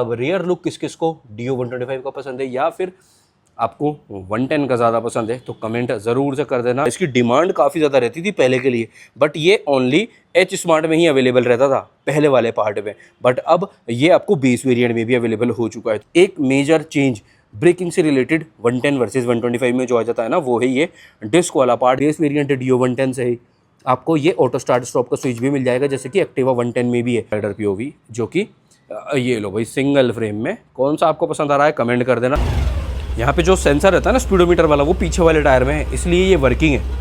अब rear look किस किस को Dio 125 का पसंद है या फिर आपको 110 का ज़्यादा पसंद है, तो कमेंट ज़रूर से कर देना। इसकी डिमांड काफ़ी ज़्यादा रहती थी पहले के लिए, बट ये ओनली एच स्मार्ट में ही अवेलेबल रहता था पहले वाले पार्ट में, बट अब ये आपको बेस वेरिएंट में भी अवेलेबल हो चुका है। एक मेजर चेंज ब्रेकिंग से रिलेटेड 110 वर्सेस 125 में जो आ जाता है ना, वो है ये डिस्क वाला पार्ट। बेस वेरिएंट Dio 110 से ही आपको ये ऑटो स्टार्ट स्टॉप का स्विच भी मिल जाएगा, जैसे कि एक्टिवा 110 में भी है। राइडर POV जो कि ये लो भाई सिंगल फ्रेम में, कौन सा आपको पसंद आ रहा है कमेंट कर देना। यहाँ पे जो सेंसर रहता है ना स्पीडोमीटर वाला, वो पीछे वाले टायर में है, इसलिए ये वर्किंग है।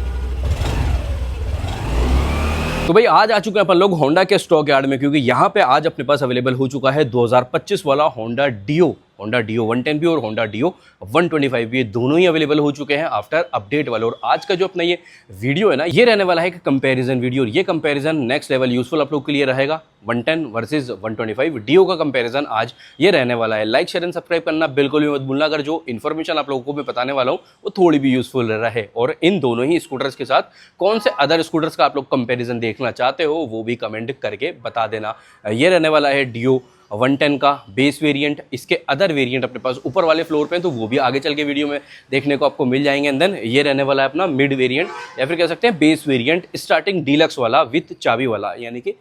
तो भाई आज आ चुके हैं अपन लोग होंडा के स्टॉक यार्ड में, क्योंकि यहाँ पे आज अपने पास अवेलेबल हो चुका है 2025 वाला होंडा Dio 110 भी और होंडा Dio 125 भी, दोनों ही अवेलेबल हो चुके हैं आफ्टर अपडेट वाले। और आज का जो अपना ये वीडियो है ना, ये रहने वाला है कि कंपैरिजन वीडियो, और ये कंपैरिजन नेक्स्ट लेवल यूजफुल आप लोग के लिए रहेगा। 110 वर्सेस 125 Dio का कंपैरिजन आज ये रहने वाला है। लाइक शेयर एंड सब्सक्राइब करना बिल्कुल भी मत भूलना, अगर जो इन्फॉर्मेशन आप लोगों को मैं बताने वाला हूँ वो थोड़ी भी यूजफुल रहे। और इन दोनों ही स्कूटर्स के साथ कौन से अदर स्कूटर्स का आप लोग कंपैरिजन देखना चाहते हो वो भी कमेंट करके बता देना। ये रहने वाला है Dio 110 का बेस वेरिएंट। इसके अदर वेरिएंट अपने पास ऊपर वाले फ्लोर पे हैं, तो वो भी आगे चल के वीडियो में देखने को आपको मिल जाएंगे। एंड देन ये रहने वाला है अपना मिड वेरिएंट या फिर कह सकते हैं बेस वेरिएंट स्टार्टिंग डीलक्स वाला विथ चाबी वाला, यानी कि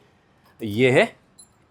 ये है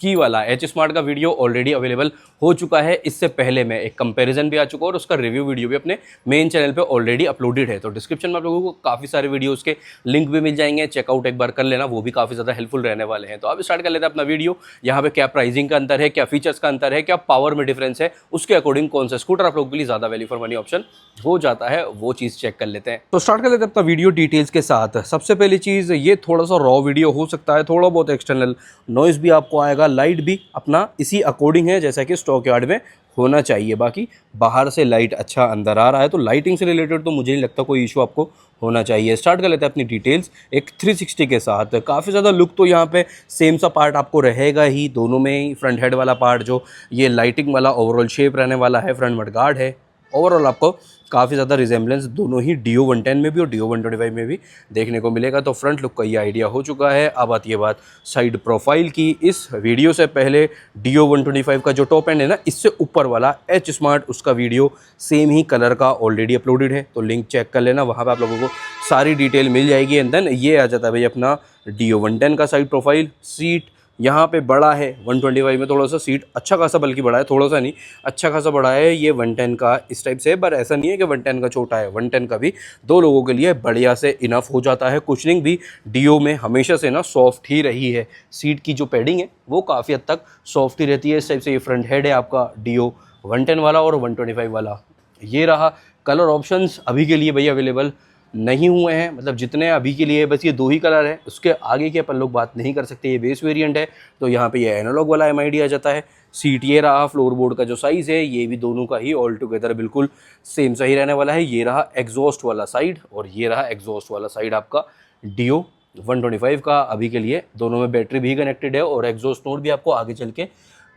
की वाला। एच स्मार्ट का वीडियो ऑलरेडी अवेलेबल हो चुका है, इससे पहले मैं एक कंपैरिजन भी आ चुका है और उसका रिव्यू वीडियो भी अपने मेन चैनल पे ऑलरेडी अपलोडेड है। तो डिस्क्रिप्शन में आप लोगों को काफ़ी सारे वीडियोस के लिंक भी मिल जाएंगे, चेकआउट एक बार कर लेना, वो भी काफ़ी ज़्यादा हेल्पफुल रहने वाले हैं। तो अब स्टार्ट कर लेते हैं अपना वीडियो। यहाँ पे क्या प्राइसिंग का अंतर है, क्या फीचर्स का अंतर है, क्या पावर में डिफरेंस है, उसके अकॉर्डिंग कौन सा स्कूटर आप लोगों के लिए ज़्यादा वैल्यू फॉर मनी ऑप्शन हो जाता है, वो चीज़ चेक कर लेते हैं। तो स्टार्ट कर लेते हैं अपना वीडियो डिटेल्स के साथ। सबसे पहली चीज़, ये थोड़ा सा रॉ वीडियो हो सकता है, थोड़ा बहुत एक्सटर्नल नॉइज़ भी आपको आएगा, लाइट भी अपना इसी अकॉर्डिंग है जैसा कि स्टॉक यार्ड में होना चाहिए। बाकी बाहर से लाइट अच्छा अंदर आ रहा है, तो लाइटिंग से रिलेटेड तो मुझे नहीं लगता कोई इशू आपको होना चाहिए। स्टार्ट कर लेते हैं अपनी डिटेल्स एक 360 के साथ। काफ़ी ज़्यादा लुक तो यहाँ पे सेम सा पार्ट आपको रहेगा ही दोनों में ही। फ्रंट हेड वाला पार्ट जो ये लाइटिंग वाला ओवरऑल शेप रहने वाला है, फ्रंट मडगार्ड है, ओवरऑल आपको काफ़ी ज़्यादा रिजेंबलेंस दोनों ही Dio 110 में भी और Dio 125 में भी देखने को मिलेगा। तो फ्रंट लुक का ये आइडिया हो चुका है। अब आती है बात साइड प्रोफाइल की। इस वीडियो से पहले Dio 125 का जो टॉप एंड है ना, इससे ऊपर वाला एच स्मार्ट, उसका वीडियो सेम ही कलर का ऑलरेडी अपलोडेड है, तो लिंक चेक कर लेना, वहाँ पर आप लोगों को सारी डिटेल मिल जाएगी। एंड देन ये आ जाता है भाई अपना Dio 110 का साइड प्रोफाइल। सीट यहाँ पे बड़ा है 125 में, थोड़ा सा सीट अच्छा खासा, बल्कि बड़ा है, थोड़ा सा नहीं अच्छा खासा बड़ा है। ये 110 का इस टाइप से है, पर ऐसा नहीं है कि 110 का छोटा है, 110 का भी दो लोगों के लिए बढ़िया से इनफ हो जाता है। कुशनिंग भी Dio में हमेशा से ना सॉफ्ट ही रही है, सीट की जो पैडिंग है वो काफ़ी हद तक सॉफ्ट ही रहती है। इस टाइप से ये फ्रंट हेड है आपका Dio 110 वाला और 125 वाला। ये रहा। कलर ऑप्शंस अभी के लिए भैया अवेलेबल नहीं हुए हैं, मतलब जितने अभी के लिए बस ये दो ही कलर है, उसके आगे की अपन लोग बात नहीं कर सकते। ये बेस वेरिएंट है, तो यहाँ पे ये एनालॉग वाला MID आ जाता है। सीट ये रहा। फ्लोर बोर्ड का जो साइज़ है ये भी दोनों का ही ऑल टुगेदर बिल्कुल सेम सही रहने वाला है। ये रहा एग्जॉस्ट वाला साइड और ये रहा एग्जॉस्ट वाला साइड आपका Dio 125 का। अभी के लिए दोनों में बैटरी भी कनेक्टेड है और एग्जॉस्ट नोट भी आपको आगे चल के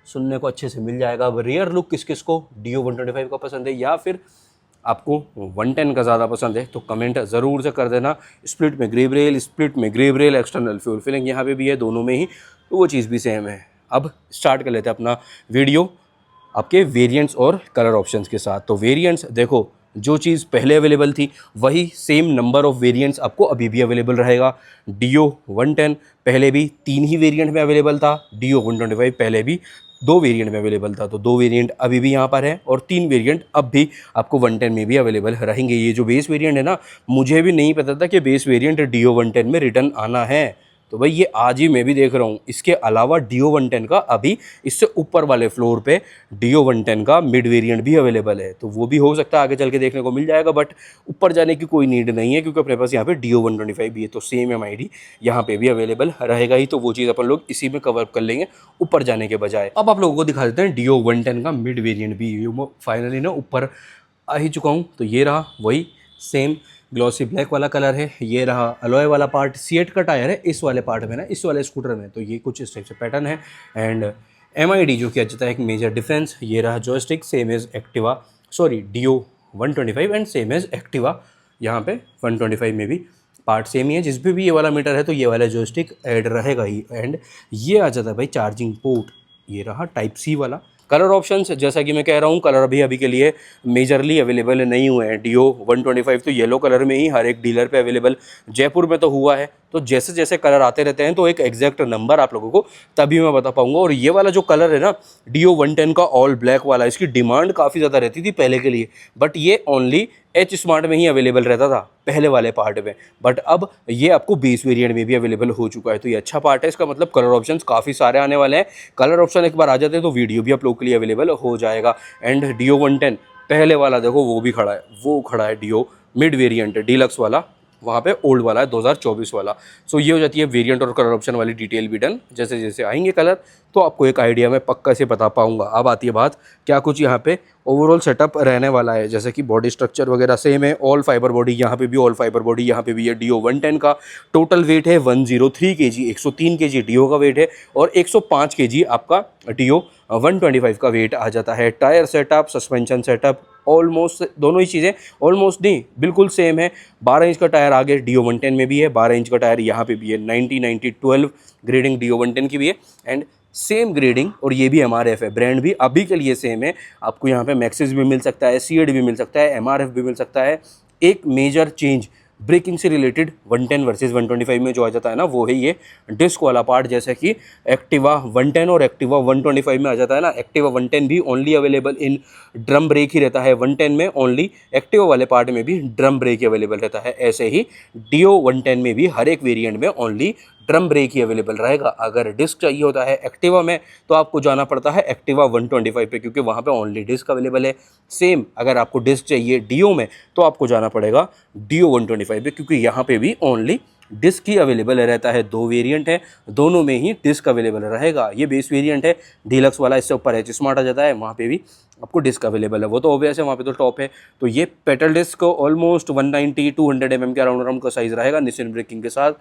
सुनने को अच्छे से मिल जाएगा। अब रियर लुक किस किस को Dio 125 का पसंद है या फिर आपको 110 का ज़्यादा पसंद है, तो कमेंट ज़रूर से कर देना। स्प्लिट में grab rail, external fuel filling यहाँ पे भी है दोनों में ही, तो वो चीज़ भी सेम है। अब स्टार्ट कर लेते हैं अपना वीडियो आपके वेरिएंट्स और कलर ऑप्शंस के साथ। तो वेरिएंट्स देखो, जो चीज़ पहले अवेलेबल थी वही सेम नंबर ऑफ़ वेरिएंट्स आपको अभी भी अवेलेबल रहेगा। Dio 110 पहले भी 3 ही वेरिएंट में अवेलेबल था, Dio 125 पहले भी 2 वेरिएंट में अवेलेबल था, तो 2 वेरिएंट अभी भी यहाँ पर है और 3 वेरिएंट अब भी आपको 110 में भी अवेलेबल रहेंगे। ये जो बेस वेरिएंट है ना, मुझे भी नहीं पता था कि बेस वेरिएंट Dio 110 में रिटर्न आना है, तो भाई ये आज ही मैं भी देख रहा हूँ। इसके अलावा Dio 110 का अभी इससे ऊपर वाले फ्लोर पे Dio 110 का मिड वेरिएंट भी अवेलेबल है, तो वो भी हो सकता है आगे चल के देखने को मिल जाएगा, बट ऊपर जाने की कोई नीड नहीं है क्योंकि अपने पास यहाँ पे Dio 125 भी है, तो सेम MID यहाँ पे भी अवेलेबल रहेगा ही, तो वो चीज़ अपन लोग इसी में कवर कर लेंगे ऊपर जाने के बजाय। अब आप लोगों को दिखा देते हैं Dio 110 का मिड वेरियंट भी फाइनली ना ऊपर आ ही चुका हूँ। तो ये रहा वही सेम ग्लॉसी ब्लैक वाला कलर है। ये रहा अलॉय वाला पार्ट, C8 का टायर है इस वाले पार्ट में ना, इस वाले स्कूटर में, तो ये कुछ इस टाइप से पैटर्न है। एंड MID जो किया जाता है एक मेजर डिफरेंस। ये रहा joystick, same as Activa, sorry Dio 125 and same as Activa. यहाँ पे 125 में भी पार्ट सेम ही है, जिस पे भी ये वाला मीटर है तो ये वाला जॉयस्टिक ऐड रहेगा ही। एंड ये आ जाता है भाई चार्जिंग पोर्ट, ये रहा टाइप C वाला, कलर ऑप्शंस जैसा कि मैं कह रहा हूँ, कलर अभी अभी के लिए मेजरली अवेलेबल नहीं हुए हैं। Dio 125 तो येलो कलर में ही हर एक डीलर पे अवेलेबल जयपुर में तो हुआ है, तो जैसे जैसे कलर आते रहते हैं तो एक एग्जैक्ट नंबर आप लोगों को तभी मैं बता पाऊंगा। और ये वाला जो कलर है ना Dio 110 का ऑल ब्लैक वाला, इसकी डिमांड काफ़ी ज़्यादा रहती थी पहले के लिए, बट ये ओनली एच स्मार्ट में ही अवेलेबल रहता था पहले वाले पार्ट में, बट अब ये आपको बेस वेरिएंट में भी अवेलेबल हो चुका है। तो ये अच्छा पार्ट है, इसका मतलब कलर ऑप्शंस काफ़ी सारे आने वाले हैं। कलर ऑप्शन एक बार आ जाते हैं तो वीडियो भी आप लोगों के लिए अवेलेबल हो जाएगा। एंड Dio 110 पहले वाला देखो वो भी खड़ा है, वो खड़ा है Dio मिड वेरिएंट डीलक्स वाला, वहाँ पे ओल्ड वाला है 2024 वाला। सो ये हो जाती है वेरिएंट और कलर ऑप्शन वाली डिटेल भी डन। जैसे जैसे आएंगे कलर तो आपको एक आइडिया मैं पक्का से बता पाऊंगा। अब आती है बात क्या कुछ यहाँ पे ओवरऑल सेटअप रहने वाला है। जैसे कि बॉडी स्ट्रक्चर वगैरह सेम है, ऑल फाइबर बॉडी, यहाँ पे भी ऑल फाइबर बॉडी, यहाँ पे भी है। Dio 110 का टोटल वेट है 103 kg, 103 kg Dio का वेट है और 105 kg आपका Dio 125 का वेट आ जाता है। Tyre setup, suspension setup almost दोनों ही चीज़ें ऑलमोस्ट नहीं बिल्कुल सेम है। 12 इंच का टायर आगे Dio 110 में भी है, 12 इंच का टायर यहाँ पे भी है। 90-90-12 ग्रेडिंग Dio 110 की भी है एंड सेम ग्रेडिंग, और ये भी MRF है। ब्रांड भी अभी के लिए सेम है। आपको यहाँ पे मैक्सिस भी मिल सकता है, CAD भी मिल सकता है, MRF भी मिल सकता है। एक मेजर चेंज ब्रेकिंग से रिलेटेड 110 वर्सेस 125 में जो आ जाता है ना, वो है ये डिस्क वाला पार्ट। जैसे कि एक्टिवा 110 और एक्टिवा 125 में आ जाता है ना, एक्टिवा 110 भी only available in drum brake ही रहता है, 110 में ओनली एक्टिवा वाले पार्ट में भी ड्रम ब्रेक ही अवेलेबल रहता है। ऐसे ही Dio 110 में भी हर एक वेरिएंट में ओनली ड्रम ब्रेक ही अवेलेबल रहेगा। अगर डिस्क चाहिए होता है एक्टिवा में तो आपको जाना पड़ता है एक्टिवा 125 पे, क्योंकि वहाँ पे ओनली डिस्क अवेलेबल है। सेम अगर आपको डिस्क चाहिए Dio में तो आपको जाना पड़ेगा Dio 125 पे, क्योंकि यहाँ पे भी ओनली डिस्क ही अवेलेबल रहता है। दो वेरिएंट है, दोनों में ही डिस्क अवेलेबल रहेगा। ये बेस वेरिएंट है डीलक्स वाला, इससे ऊपर एच स्मार्ट आ जाता है, वहाँ पे भी आपको डिस्क अवेलेबल है। वो तो ऑब्वियस है, वहाँ पे तो टॉप है। तो ये पेटल डिस्क ऑलमोस्ट 190-200 mm के अराउंड का साइज़ रहेगा निसिन ब्रेकिंग के साथ।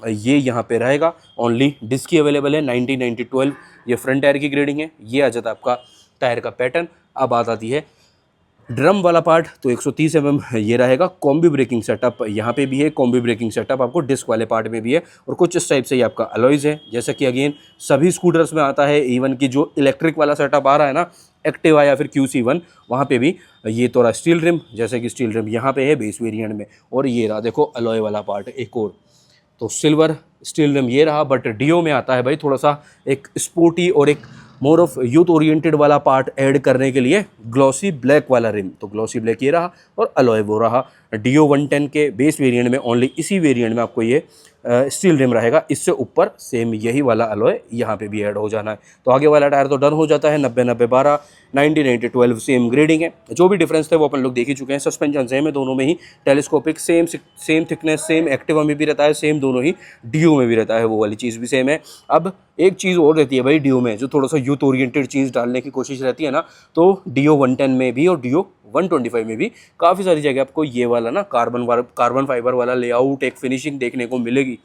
ये यहाँ पे रहेगा, ओनली डिस्क ही अवेलेबल है। 90-90-12 ये फ्रंट टायर की ग्रेडिंग है। ये आ जाता है आपका टायर का पैटर्न। अब बात आती है ड्रम वाला पार्ट, तो 130 mm ये रहेगा। कॉम्बी ब्रेकिंग सेटअप यहाँ पे भी है, कॉम्बी ब्रेकिंग सेटअप आपको डिस्क वाले पार्ट में भी है। और कुछ इस टाइप से ये आपका अलॉयज़ है, जैसा कि अगेन सभी स्कूटर्स में आता है। इवन कि जो इलेक्ट्रिक वाला सेटअप आ रहा है ना एक्टिवा या फिर QC1, वहाँ पे भी ये थोड़ा स्टील रिम, जैसे कि स्टील रिम यहाँ पे है बेस वेरिएंट में। और ये रहा देखो अलॉय वाला पार्ट एक और, तो सिल्वर स्टील रिम ये रहा। बट Dio में आता है भाई थोड़ा सा एक स्पोर्टी और एक मोर ऑफ यूथ ओरिएंटेड वाला पार्ट ऐड करने के लिए ग्लॉसी ब्लैक वाला रिम, तो ग्लॉसी ब्लैक ये रहा और अलॉय वो रहा। Dio 110 के बेस वेरिएंट में ओनली इसी वेरिएंट में आपको ये स्टील रिम रहेगा। इससे ऊपर सेम यही वाला अलॉय यहाँ पे भी ऐड हो जाना है। तो आगे वाला टायर तो डन हो जाता है 90-90-12, 90-90-12 सेम ग्रेडिंग है। जो भी डिफरेंस थे वो अपन लोग देख ही चुके हैं। सस्पेंशन सेम है दोनों में ही, telescopic same thickness, same Activa में भी रहता है, सेम दोनों ही Dio में भी रहता है, वो वाली चीज़ भी सेम है। अब एक चीज़ और रहती है भाई Dio में, जो थोड़ा सा यूथ ओरिएंटेड चीज़ डालने की कोशिश रहती है ना, तो Dio 110 में भी और Dio 125 में भी काफ़ी सारी जगह आपको ये वाला ना कार्बन फाइबर वाला लेआउट, एक फिनिशिंग देखने को मिलेगी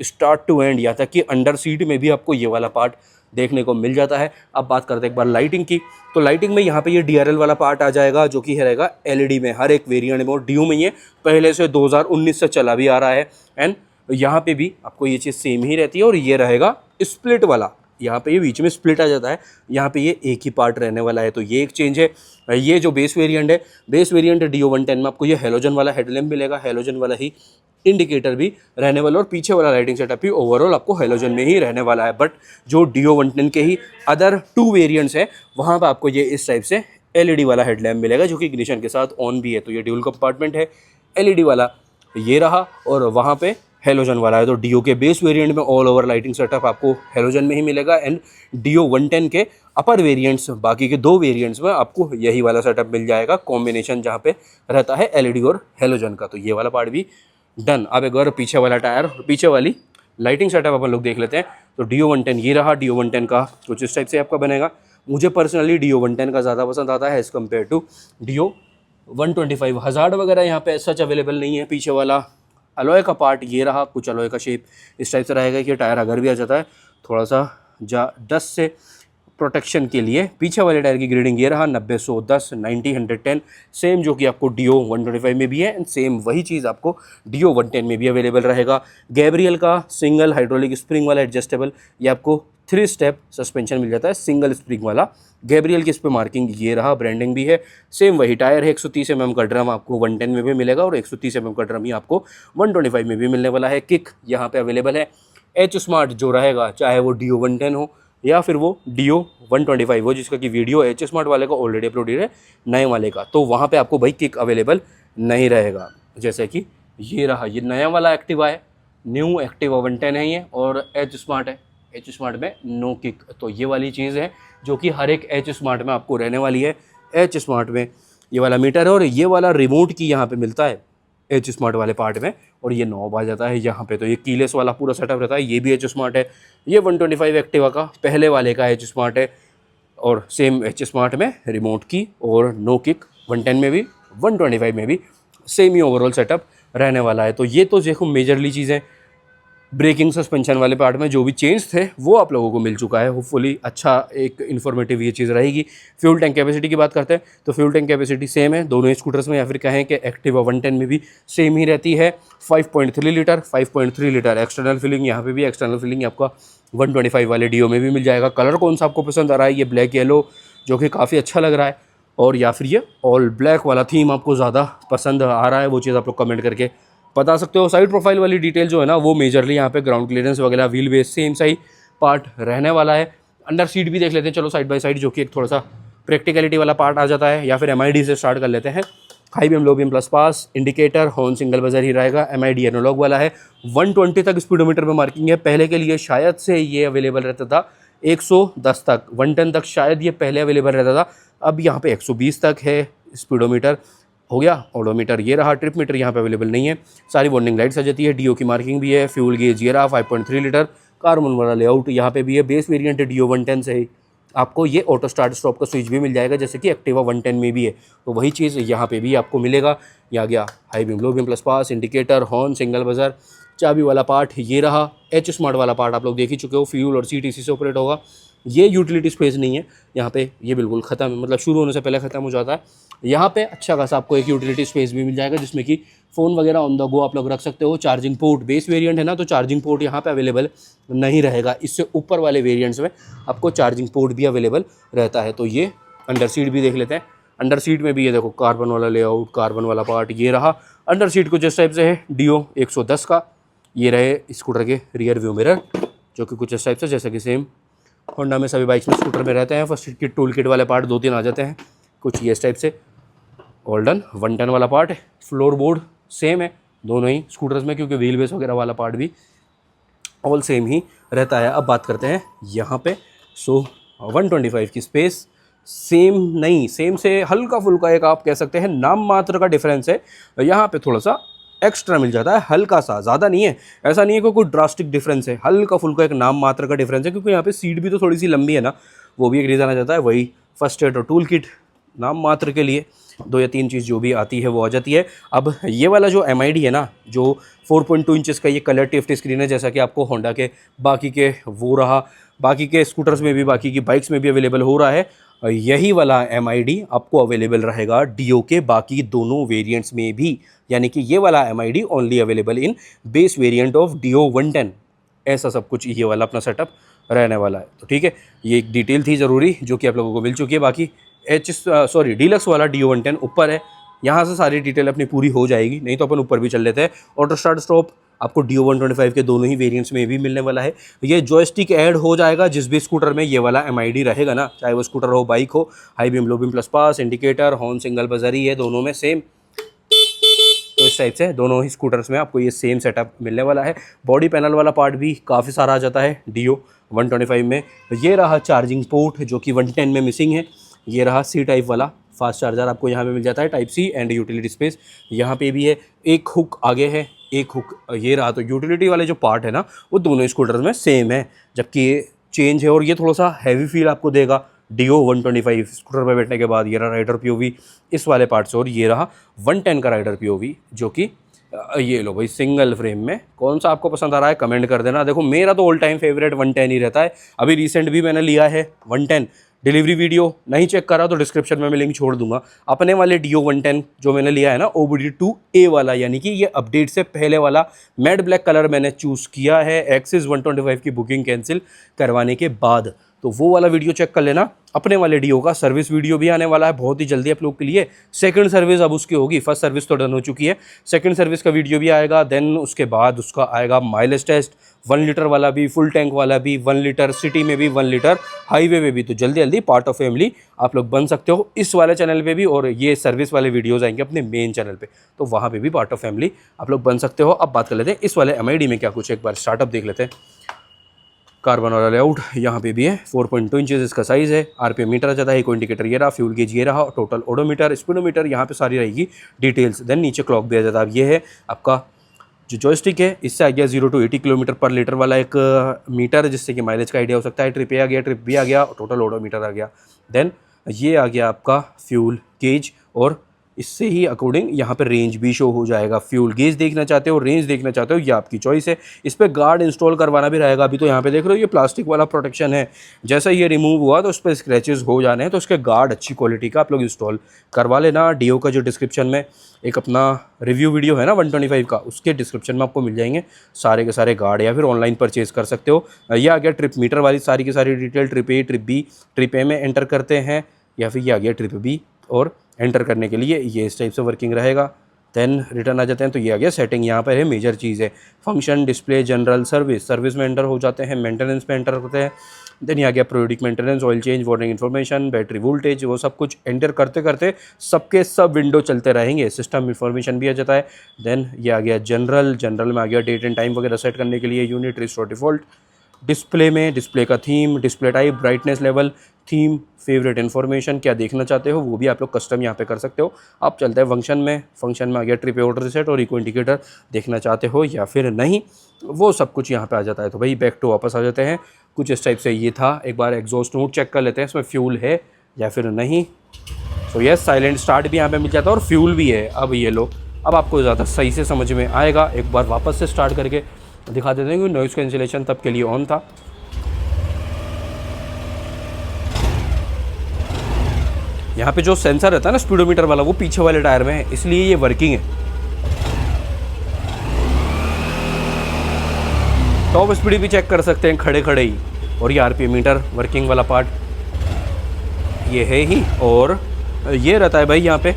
स्टार्ट टू एंड। यहाँ तक कि अंडर सीट में भी आपको ये वाला पार्ट देखने को मिल जाता है। अब बात करते हैं एक बार लाइटिंग की, तो लाइटिंग में यहाँ पे ये DRL वाला पार्ट आ जाएगा, जो कि रहेगा LED में हर एक वेरिएंट में। और Dio में ये पहले से 2019 से चला भी आ रहा है। एंड यहाँ पे भी आपको ये चीज़ सेम ही रहती है। और ये रहेगा स्प्लिट वाला, यहाँ पे ये बीच में स्प्लिट आ जाता है, यहाँ पे ये एक ही पार्ट रहने वाला है। तो ये एक चेंज है। ये जो बेस वेरिएंट है, बेस वेरिएंट Dio 110 में आपको ये हेलोजन वाला हेडलैम्प मिलेगा, हेलोजन वाला ही इंडिकेटर भी रहने वाला, और पीछे वाला लाइटिंग सेटअप भी ओवरऑल आपको हेलोजन में ही रहने वाला है। बट जो Dio 110 के ही अदर 2 वेरिएंट्स हैं, वहाँ पर आपको ये इस टाइप से LED वाला हेडलैम्प मिलेगा, जो कि इग्निशन के साथ ऑन भी है। तो ये ड्यूल कंपार्टमेंट है, LED वाला ये रहा, और वहाँ पे हेलोजन वाला है। तो Dio के बेस वेरिएंट में ऑल ओवर लाइटिंग सेटअप आपको हेलोजन में ही मिलेगा। एंड Dio 110 के अपर वेरिएंट्स, बाकी के 2 वेरिएंट्स में आपको यही वाला सेटअप मिल जाएगा, कॉम्बिनेशन जहाँ पे रहता है LED और हेलोजन का। तो ये वाला पार्ट भी डन। अब एक बार पीछे वाला टायर, पीछे वाली लाइटिंग सेटअप अपन लोग देख लेते हैं। तो Dio 110 ये रहा। Dio 110 का कुछ इस टाइप से आपका बनेगा। मुझे पर्सनली Dio 110 का ज़्यादा पसंद आता है as compare to Dio 125। Hazard वगैरह यहाँ पे सच अवेलेबल नहीं है। पीछे वाला अलॉय का पार्ट ये रहा, कुछ अलॉय का शेप इस टाइप से रहेगा कि टायर अगर भी आ जाता है थोड़ा सा डस्ट से प्रोटेक्शन के लिए। पीछे वाले टायर की ग्रेडिंग ये रहा 90-110, 90-110, सेम जो कि आपको Dio 125 में भी है। एंड सेम वही चीज़ आपको Dio 110 में भी अवेलेबल रहेगा। गैब्रियल का सिंगल हाइड्रोलिक स्प्रिंग वाला एडजस्टेबल, ये आपको 3 स्टेप सस्पेंशन मिल जाता है सिंगल स्प्रिंग वाला। गैब्रियल की इस पे मार्किंग ये रहा, ब्रांडिंग भी है, सेम वही टायर है। 130 mm का ड्रम आपको 110 में भी मिलेगा और 130 mm का ड्रम ही आपको 125 में भी मिलने वाला है। किक यहाँ पे अवेलेबल है। एच स्मार्ट जो रहेगा, चाहे वो Dio 110 हो या फिर वो Dio 125 हो, जिसका कि वीडियो एच स्मार्ट वाले का ऑलरेडी अपलोडेड है नए वाले का, तो वहाँ पे आपको भाई किक अवेलेबल नहीं रहेगा। जैसे कि ये रहा, ये नया वाला एक्टिवा है, न्यू एक्टिवा 110 है ये, और एच स्मार्ट है। एच स्मार्ट में नो किक, तो ये वाली चीज़ है जो कि हर एक एच स्मार्ट में आपको रहने वाली है। एच स्मार्ट में ये वाला मीटर है और ये वाला रिमोट की यहाँ पे मिलता है एच स्मार्ट वाले पार्ट में, और ये नॉब आ जाता है यहाँ पे। तो ये कीलेस वाला पूरा सेटअप रहता है, ये भी एच स्मार्ट है। ये 125 एक्टिवा का पहले वाले का एच स्मार्ट है, और सेम एच स्मार्ट में रिमोट की और नो किक 110 में भी 125 में भी सेम ही ओवरऑल सेटअप रहने वाला है। तो ये तो देखो मेजरली चीज़ें ब्रेकिंग सस्पेंशन वाले पार्ट में जो भी चेंज थे वो आप लोगों को मिल चुका है। होपफुली अच्छा एक इन्फॉर्मेटिव ये चीज़ रहेगी। फ्यूल टैंक कैपेसिटी की बात करते हैं तो फ्यूल टैंक कैपेसिटी सेम है दोनों स्कूटर्स में, या फिर कहें कि एक्टिवा 110 में भी सेम ही रहती है। 5.3 लीटर 5.3 लीटर एक्सटर्नल फिलिंग, यहाँ पे भी एक्सटर्नल फिलिंग आपका 125 वाले Dio में भी मिल जाएगा। कलर कौन सा आपको पसंद आ रहा है, ये ब्लैक येलो जो कि काफ़ी अच्छा लग रहा है, और या फिर ये ऑल ब्लैक वाला थीम आपको ज़्यादा पसंद आ रहा है, वो चीज़ आप लोग कमेंट करके बता सकते हो। साइड प्रोफाइल वाली डिटेल जो है ना वो मेजरली यहाँ पे ग्राउंड क्लियरेंस वगैरह व्हील बेस सेम सही पार्ट रहने वाला है। अंडर सीट भी देख लेते हैं चलो साइड बाय साइड, जो कि एक थोड़ा सा प्रैक्टिकलिटी वाला पार्ट आ जाता है, या फिर MID से स्टार्ट कर लेते हैं। High beam low beam plus pass, indicator, horn single buzzer ही रहेगा। MID एनालॉग वाला है, 120 तक स्पीडोमीटर में मार्किंग है। पहले के लिए शायद से ये अवेलेबल रहता था 110 तक, 110 तक शायद ये पहले अवेलेबल रहता था, अब यहाँ पे 120 तक है स्पीडोमीटर हो गया। ऑडोमीटर ये रहा, ट्रिप मीटर यहाँ पे अवेलेबल नहीं है। सारी वार्निंग लाइट्स आ जाती है, Dio की मार्किंग भी है। फ्यूल गेज ये रहा 5.3 लीटर, कार्बन वाला लेआउट यहाँ पे भी है। बेस वेरिएंट है Dio 110 से ही, आपको ये ऑटो स्टार्ट स्टॉप का स्विच भी मिल जाएगा जैसे कि एक्टिवा 110 में भी है, तो वही चीज़ यहाँ पे भी आपको मिलेगा। यहाँ गया high beam low beam plus pass, indicator, horn single buzzer, चाबी वाला पार्ट ये रहा। एच स्मार्ट वाला पार्ट आप लोग देख ही चुके हो, फ्यूल और सीट इसी से ऑपरेट होगा। ये यूटिलिटी स्पेस नहीं है यहाँ पे, ये बिल्कुल ख़त्म है, मतलब शुरू होने से पहले ख़त्म हो जाता है। यहाँ पे अच्छा खासा आपको एक यूटिलिटी स्पेस भी मिल जाएगा जिसमें कि फ़ोन वगैरह ऑन द गो आप लोग रख सकते हो। चार्जिंग पोर्ट बेस वेरिएंट है ना, तो चार्जिंग पोर्ट यहाँ पे अवेलेबल नहीं रहेगा। इससे ऊपर वाले वेरिएंट्स में आपको चार्जिंग पोर्ट भी अवेलेबल रहता है। तो ये अंडर सीट भी देख लेते हैं। अंडर सीट में भी ये देखो कार्बन वाला लेआउट, कार्बन वाला पार्ट ये रहा। अंडर सीट कुछ इस टाइप से है Dio 110 का। ये रहे स्कूटर के रियर व्यू मिरर जो कि कुछ इस टाइप से, जैसे कि सेम होंडा में सभी बाइक्स में स्कूटर में रहते हैं। फर्स्ट किट टूल किट वाले पार्ट 2-3 आ जाते हैं कुछ ये इस टाइप से। गोल्डन 110 वाला पार्ट, फ्लोर बोर्ड सेम है दोनों ही स्कूटर्स में, क्योंकि व्हील बेस वगैरह वाला पार्ट भी ऑल सेम ही रहता है। अब बात करते हैं यहाँ पे 125 की स्पेस सेम नहीं, सेम से हल्का फुल्का एक आप कह सकते हैं नाम मात्र का डिफरेंस है। यहाँ पे थोड़ा सा एक्स्ट्रा मिल जाता है, हल्का सा, ज़्यादा नहीं है, ऐसा नहीं है कि कोई ड्रास्टिक डिफरेंस है, हल्का फुल्का एक नाम मात्र का डिफरेंस है। क्योंकि यहाँ पे सीट भी तो थोड़ी सी लंबी है ना, वो भी एक रीज़न आ जाता है। वही फर्स्ट एड और टूल किट नाम मात्र के लिए 2 या 3 चीज़ जो भी आती है वो आ जाती है। अब ये वाला जो MID है ना, जो 4.2 इंचेस का ये कलर TFT स्क्रीन है, जैसा कि आपको होंडा के बाकी के वो रहा, बाकी के स्कूटर्स में भी, बाकी की बाइक्स में भी अवेलेबल हो रहा है। यही वाला MID आपको अवेलेबल रहेगा Dio के बाकी दोनों वेरिएंट्स में भी, यानी कि ये वाला MID only available in base variant of Dio 110। ऐसा सब कुछ ये वाला अपना सेटअप रहने वाला है। तो ठीक है, ये एक डिटेल थी ज़रूरी जो कि आप लोगों को मिल चुकी है। बाकी डीलक्स वाला Dio 110 ऊपर है, यहाँ से सारी डिटेल अपनी पूरी हो जाएगी, नहीं तो अपन ऊपर भी चल लेते हैं। ऑटो स्टार्ट स्टॉप आपको Dio 125 के दोनों ही वेरिएंट्स में भी मिलने वाला है। ये जॉयस्टिक ऐड हो जाएगा जिस भी स्कूटर में ये वाला MID रहेगा ना, चाहे वो स्कूटर हो बाइक हो। High beam low beam plus pass, indicator, horn single buzzer ही है दोनों में सेम। तो इस टाइप से दोनों ही स्कूटर्स में आपको ये सेम सेटअप मिलने वाला है। बॉडी पैनल वाला पार्ट भी काफ़ी सारा आ जाता है Dio 125 में। ये रहा चार्जिंग पोर्ट जो कि 110 में मिसिंग है। ये रहा C टाइप वाला फास्ट चार्जर आपको यहाँ पे मिल जाता है, type C and utility space यहाँ पे भी है। एक हुक आगे है, एक हुक ये रहा। तो यूटिलिटी वाले जो पार्ट है ना वो दोनों स्कूटर्स में सेम है, जबकि ये चेंज है और ये थोड़ा सा हैवी फील आपको देगा Dio 125 स्कूटर पर बैठने के बाद। ये रहा राइडर POV इस वाले पार्ट से, और ये रहा 110 का राइडर POV जो कि ये लो भाई सिंगल फ्रेम में। कौन सा आपको पसंद आ रहा है कमेंट कर देना। देखो मेरा तो ऑल टाइम फेवरेट 110 ही रहता है। अभी रिसेंट भी मैंने लिया है 110 डिलीवरी वीडियो नहीं चेक करा तो डिस्क्रिप्शन में मैं लिंक छोड़ दूंगा। अपने वाले Dio 110 जो मैंने लिया है ना OBD2A वाला, यानी कि ये अपडेट से पहले वाला मैट ब्लैक कलर मैंने चूज़ किया है एक्सिस 125 की बुकिंग कैंसिल करवाने के बाद, तो वो वाला वीडियो चेक कर लेना। अपने वाले Dio का सर्विस वीडियो भी आने वाला है बहुत ही जल्दी आप लोग के लिए। सेकंड सर्विस अब उसकी होगी, फर्स्ट सर्विस तो डन हो चुकी है, सेकंड सर्विस का वीडियो भी आएगा। देन उसके बाद उसका आएगा माइलेज टेस्ट, 1 लीटर वाला भी, फुल टैंक वाला भी, 1 लीटर सिटी में भी, 1 लीटर हाईवे में भी। तो जल्दी जल्दी पार्ट ऑफ फैमिली आप लोग बन सकते हो इस वाले चैनल पे भी, और ये सर्विस वाले वीडियोस आएंगे अपने मेन चैनल पे, तो वहाँ पे भी पार्ट ऑफ फैमिली आप लोग बन सकते हो। अब बात कर लेते हैं इस वाले MID में क्या कुछ, एक बार स्टार्टअप देख लेते हैं। कार्बन वाला लेआउट यहाँ पे भी है, 4.2 इंचेस इसका साइज़ है। RPM मीटर आ जाता है, इको इंडिकेटर ये रहा, फ्यूल गेज ये रहा, टोटल ओडोमीटर, स्पीडोमीटर यहाँ पे सारी रहेगी डिटेल्स। देन नीचे क्लॉक भी आ जाता है। अब ये है आपका जो जॉयस्टिक है, इससे आ गया 0 to 80 किलोमीटर पर लीटर वाला एक मीटर, जिससे कि माइलेज का आइडिया हो सकता है। ट्रिप ए आ गया, ट्रिप बी आ गया, टोटल ओडोमीटर आ गया। देन ये आ गया आपका फ्यूल गेज, और इससे ही अकॉर्डिंग यहाँ पे रेंज भी शो हो जाएगा। फ्यूल गेज देखना चाहते हो, रेंज देखना चाहते हो, ये आपकी चॉइस है। इस पर गार्ड इंस्टॉल करवाना भी रहेगा। अभी तो यहाँ पे देख रहे हो ये प्लास्टिक वाला प्रोटेक्शन है, जैसा ये रिमूव हुआ तो उस पर स्क्रैचेस हो जाने हैं, तो उसके गार्ड अच्छी क्वालिटी का आप लोग इंस्टॉल करवा लेना। Dio का जो डिस्क्रिप्शन में एक अपना रिव्यू वीडियो है ना 125 का, उसके डिस्क्रिप्शन में आपको मिल जाएंगे सारे के सारे गार्ड, या फिर ऑनलाइन परचेज कर सकते हो। ये आ गया ट्रिप मीटर वाली सारी की सारी detail, trip A, trip B, trip A में एंटर करते हैं, या फिर ये आ गया ट्रिप बी, और एंटर करने के लिए ये इस टाइप से वर्किंग रहेगा। देन रिटर्न आ जाते हैं, तो ये आ गया सेटिंग, यहाँ पर है मेजर चीज़ है function, display, general, service, service में एंटर हो जाते हैं, मेंटेनेंस में एंटर होते हैं। देन ये आ गया प्रोडिक maintenance, oil change, warning information, battery voltage, वो सब कुछ एंटर करते करते सबके सब विंडो चलते रहेंगे। सिस्टम इन्फॉर्मेशन भी आ जाता है। देन ये आ गया जनरल, जनरल में आ गया डेट एंड टाइम वगैरह सेट करने के लिए, यूनिट, रिस्टोर डिफ़ॉल्ट। डिस्प्ले में डिस्प्ले का theme, display type, brightness level, theme, favourite information, क्या देखना चाहते हो वो भी आप लोग कस्टम यहाँ पे कर सकते हो। अब चलते हैं फंक्शन में। फंक्शन में आ गया ट्रिप ऑर्डर रिसेट और इको इंडिकेटर, देखना चाहते हो या फिर नहीं, वो सब कुछ यहाँ पे आ जाता है। तो भाई बैक टू वापस आ जाते हैं, कुछ इस टाइप से ये था। एक बार एग्जॉस्ट नोट चेक कर लेते हैं, इसमें फ्यूल है या फिर नहीं। सो यस, साइलेंट स्टार्ट भी यहाँ पे मिल जाता है और फ्यूल भी है। अब ये लो, अब आपको ज़्यादा सही से समझ में आएगा। एक बार वापस से स्टार्ट करके दिखा देते हैं कि नॉइज़ कैंसिलेशन तब के लिए ऑन था। यहाँ पे जो सेंसर रहता है ना स्पीडोमीटर वाला, वो पीछे वाले टायर में है, इसलिए ये वर्किंग है। टॉप स्पीड भी चेक कर सकते हैं खड़े खड़े ही, और ये RPM मीटर वर्किंग वाला पार्ट ये है ही। और ये रहता है भाई यहाँ पे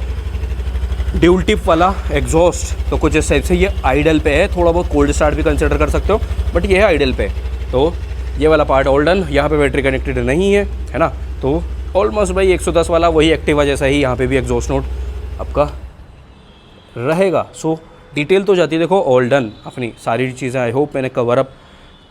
ड्यूल टिप वाला एग्जॉस्ट, तो कुछ इस टाइप से ये आइडल पे है। थोड़ा बहुत कोल्ड स्टार्ट भी कंसिडर कर सकते हो, बट ये है आइडल पे। तो ये वाला पार्ट ऑल डन। यहाँ पे बैटरी कनेक्टेड नहीं है ना, तो ऑलमोस्ट भाई 110 वाला वही एक्टिवा जैसा ही यहाँ पे भी एग्जॉस्ट नोट आपका रहेगा। सो डिटेल तो जाती है, देखो ऑल डन, अपनी सारी चीज़ें आई होप मैंने कवर अप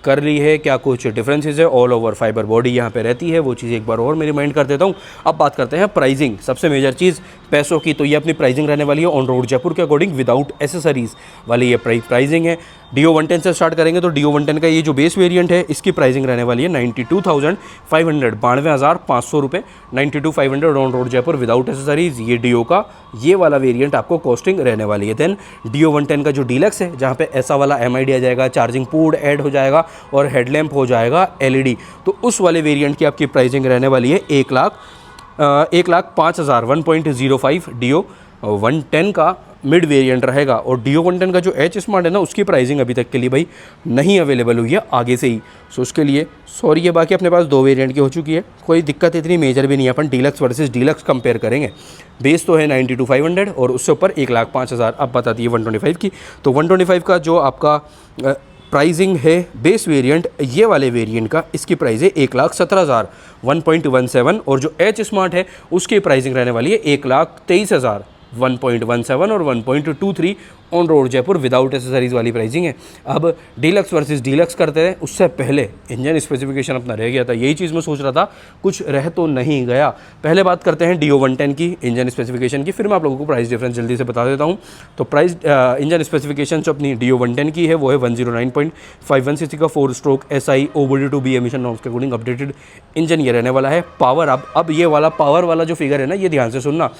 कर ली है। क्या कुछ डिफरेंसेस है, ऑल ओवर फाइबर बॉडी यहाँ पे रहती है, वो चीज़ एक बार और मैं रिमाइंड कर देता हूँ। अब बात करते हैं प्राइसिंग, सबसे मेजर चीज़ पैसों की। तो ये अपनी प्राइसिंग रहने वाली है ऑन रोड जयपुर के अकॉर्डिंग विदाउट एसेसरीज़ वाली ये प्राइसिंग है। Dio 110 से स्टार्ट करेंगे तो Dio 110 का ये जो बेस वेरिएंट है इसकी प्राइसिंग रहने वाली है 92,500, 92,500 रुपये, 92,500 on road Jaipur without accessories. ये Dio का ये वाला वेरिएंट आपको कॉस्टिंग रहने वाली है। देन Dio 110 का जो डीलक्स है, जहाँ पे ऐसा वाला MID आ जाएगा, चार्जिंग पोर्ट ऐड हो जाएगा और हेडलैम्प हो जाएगा LED, तो उस वाले वेरिएंट की आपकी प्राइसिंग रहने वाली है 1,05,000, 1.05। Dio 110 का मिड वेरिएंट रहेगा। और Dio 110 का जो H स्मार्ट है ना, उसकी प्राइसिंग अभी तक के लिए भाई नहीं अवेलेबल हुई है आगे से ही। सो उसके लिए सॉरी है, बाकी अपने पास 2 वेरिएंट की हो चुकी है, कोई दिक्कत इतनी मेजर भी नहीं है। अपन डीलक्स वर्सेस डीलक्स कंपेयर करेंगे। बेस तो है 92,500 और उससे ऊपर 1,05,000। अब बताती है 125 की, तो 125 का जो आपका प्राइसिंग है बेस वेरिएंट, ये वाले वेरिएंट का इसकी प्राइस है 1,17,000, 1.17। और जो H स्मार्ट है उसकी प्राइसिंग रहने वाली है 1,23,000, 1.17 और 1.23 on road Jaipur without accessories वाली प्राइसिंग है। अब डीलक्स वर्सेस डीलक्स करते हैं, उससे पहले इंजन स्पेसिफिकेशन अपना रह गया था, यही चीज़ मैं सोच रहा था, कुछ रह तो नहीं गया। पहले बात करते हैं Dio 110 की इंजन स्पेसिफिकेशन की, फिर मैं आप लोगों को प्राइस डिफरेंस जल्दी से बता देता हूँ। तो प्राइस इंजन स्पेसिफिकेशन जो अपनी Dio 110 की है वो है 109.51 सीसी का 4 stroke SI OBD2B emission norms के अकॉर्डिंग अपडेटेड इंजन ये रहने वाला है। पावर, अब ये वाला पावर वाला जो फिगर है ना, ये ध्यान से सुनना,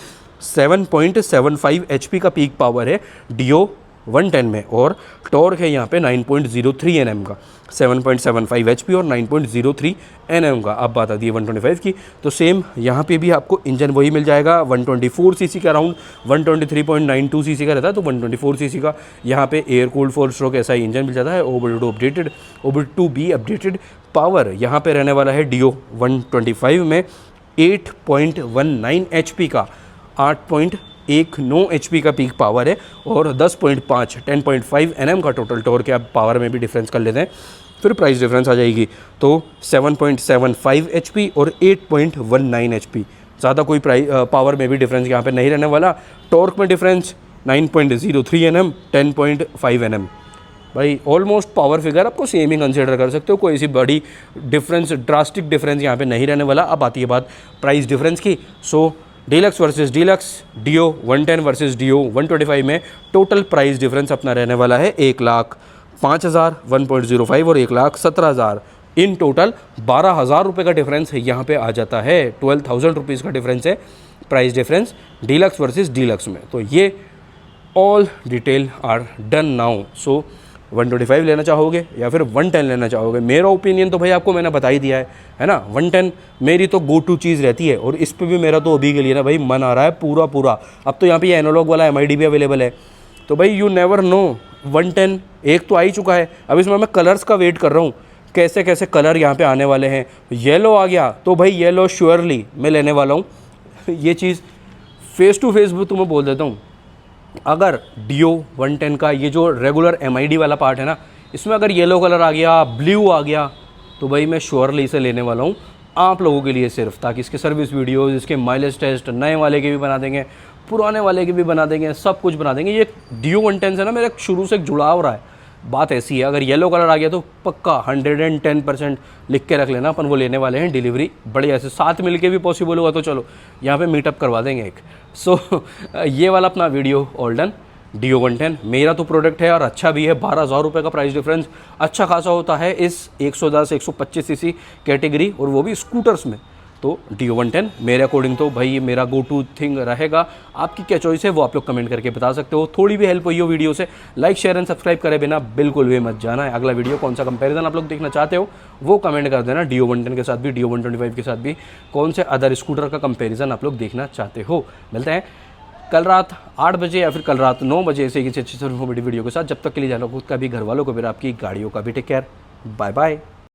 7.75 HP का पीक पावर है Dio 110 में, और टॉर्क है यहाँ पे 9.03 Nm का, 7.75 HP और 9.03 Nm का। अब बात आती है 125 की, तो सेम यहाँ पे भी आपको इंजन वही मिल जाएगा 124 सीसी का, अराउंड 123.92 सीसी का रहता है, तो 124 सीसी का यहाँ पे एयर कूल्ड 4 स्ट्रोक ऐसा ही इंजन मिल जाता है। OBD2 updated, OBD2B updated. Power यहाँ पे रहने वाला है Dio 125 में 8.19 HP का, 8.19 HP का पीक पावर है, और 10.5 Nm का टोटल टॉर्क है। अब पावर में भी डिफरेंस कर लेते हैं, फिर प्राइस डिफरेंस आ जाएगी। तो 7.75 HP और 8.19 HP, ज़्यादा कोई पावर में भी डिफरेंस यहाँ पे नहीं रहने वाला। टॉर्क में डिफरेंस 9.03 Nm, 10.5 Nm। भाई ऑलमोस्ट पावर फिगर आपको सेम ही कंसिडर कर सकते हो, कोई ऐसी बड़ी डिफरेंस, ड्रास्टिक डिफरेंस यहाँ पे नहीं रहने वाला। अब आती है बात प्राइस डिफरेंस की। So deluxe versus deluxe, Dio 110 versus Dio 125 में टोटल प्राइस डिफरेंस अपना रहने वाला है 1,05,000 1.05 और 1,17,000। इन टोटल 12,000 रुपये का डिफरेंस यहाँ पे आ जाता है। 12,000 रुपीज़ का डिफरेंस है price difference deluxe versus deluxe में। तो ये all detail are done now. So 125 लेना चाहोगे या फिर 110 लेना चाहोगे, मेरा ओपिनियन तो भाई आपको मैंने बता ही दिया है ना। 110 मेरी तो गो टू चीज़ रहती है, और इस पे भी मेरा तो अभी के लिए ना भाई मन आ रहा है पूरा। अब तो यहाँ पे ये एनालॉग वाला MID भी अवेलेबल है, तो भाई यू नेवर नो। 110 एक तो आ ही चुका है, अब इसमें मैं कलर्स का वेट कर रहा हूँ, कैसे कैसे कलर यहाँ पे आने वाले हैं। येलो आ गया तो भाई येलो श्योरली मैं लेने वाला हूँ। ये चीज़ फेस टू फेस भी तुम्हें बोल देता हूँ, अगर Dio 110 का ये जो रेगुलर MID वाला पार्ट है ना, इसमें अगर येलो कलर आ गया, ब्लू आ गया, तो भाई मैं श्योरली इसे लेने वाला हूँ आप लोगों के लिए सिर्फ, ताकि इसके सर्विस वीडियोस, इसके माइलेज टेस्ट नए वाले के भी बना देंगे, पुराने वाले के भी बना देंगे, सब कुछ बना देंगे। ये Dio 110 से ना मेरा शुरू से एक जुड़ाव रहा है। बात ऐसी है, अगर येलो कलर आ गया तो पक्का 110% लिख के रख लेना, अपन वो लेने वाले हैं। डिलीवरी बढ़िया से, साथ मिल के भी पॉसिबल होगा तो चलो यहाँ पे मीटअप करवा देंगे एक। सो ये वाला अपना वीडियो ऑल डन। Dio 110 मेरा तो प्रोडक्ट है और अच्छा भी है। 12,000 रुपये का प्राइस डिफरेंस अच्छा खासा होता है इस 110-125 सीसी कैटेगरी, और वो भी स्कूटर्स में। तो Dio 110 मेरे अकॉर्डिंग तो भाई ये मेरा गो टू थिंग रहेगा। आपकी क्या चॉइस है वो आप लोग कमेंट करके बता सकते हो। थोड़ी भी हेल्प हुई हो वीडियो से, लाइक शेयर एंड सब्सक्राइब करे बिना बिल्कुल भी मत जाना है। अगला वीडियो कौन सा कंपैरिजन आप लोग देखना चाहते हो वो कमेंट कर देना। Dio 110 के साथ भी, Dio 125 के साथ भी कौन से अदर स्कूटर का कंपेरिजन आप लोग देखना चाहते हो। मिलते हैं कल रात 8 बजे या फिर कल रात 9 बजे ऐसे किसी अच्छी वीडियो के साथ। जब तक के लिए जाना खुद का भी, घर वालों को भी, आपकी गाड़ियों का भी। Take care, bye bye.